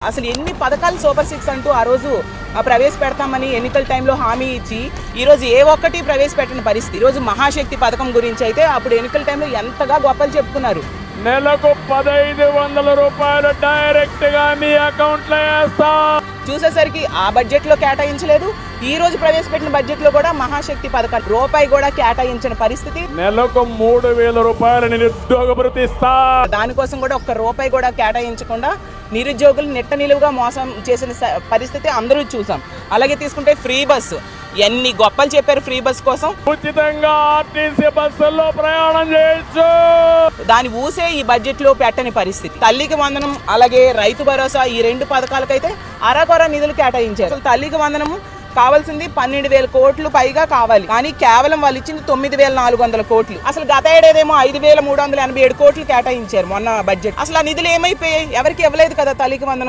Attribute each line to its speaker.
Speaker 1: అసలు ఎన్ని పథకాలు సూపర్ 6 అంటూ ఆ రోజు ప్రవేశపెడతామని ఎన్నికల టైంలో హామీ ఇచ్చి ఈరోజు ఏ ఒక్కటి ప్రవేశపెట్టిన పరిస్థితి. ఈరోజు మహాశక్తి పథకం గురించి అయితే అప్పుడు ఎన్నికల టైంలో ఎంతగా గొప్పలు చెప్పుకున్నారు.
Speaker 2: నెలకు 1500 రూపాయలు డైరెక్ట్ గా మీ అకౌంట్ లో వేస్తా.
Speaker 1: చూసేసరికి ఆ బడ్జెట్ లో కేటాయించలేదు. ఈ రోజు ప్రవేశపెట్టిన బడ్జెట్ లో కూడా మహాశక్తి పథకం రూపాయి కూడా కేటాయించిన పరిస్థితి.
Speaker 2: నెలకు 3000 రూపాయలు నిరుద్యోగ భృతి ఇస్తా.
Speaker 1: దానికోసం కూడా ఒక్క రూపాయి కూడా కేటాయించకుండా నిరుద్యోగులు నెట్ట నిలువుగా మోసం చేసిన పరిస్థితి అందరూ చూసాం. అలాగే తీసుకుంటే ఫ్రీ బస్సు, ఎన్ని గొప్పలు చెప్పారు ఫ్రీ బస్ కోసం.
Speaker 2: ఉచితంగా ఆర్టీసీ బస్సుల్లో ప్రయాణం చేయొచ్చు.
Speaker 1: దాని ఊసే ఈ బడ్జెట్ లో పెట్టని పరిస్థితి. తల్లికి వందనం అలాగే రైతు భరోసా ఈ రెండు పథకాలకైతే అరకొర నిధులు కేటాయించారు. అసలు తల్లికి వందనం కావాల్సింది 12,000 కోట్లు పైగా కావాలి, కానీ కేవలం వాళ్ళు ఇచ్చింది 9,400 కోట్లు. అసలు గత ఏడాదేమో 5,387 కోట్లు కేటాయించారు మొన్న బడ్జెట్. అసలు ఆ నిధులు ఏమైపోయాయి? ఎవరికి ఇవ్వలేదు కదా తల్లికి వందనం.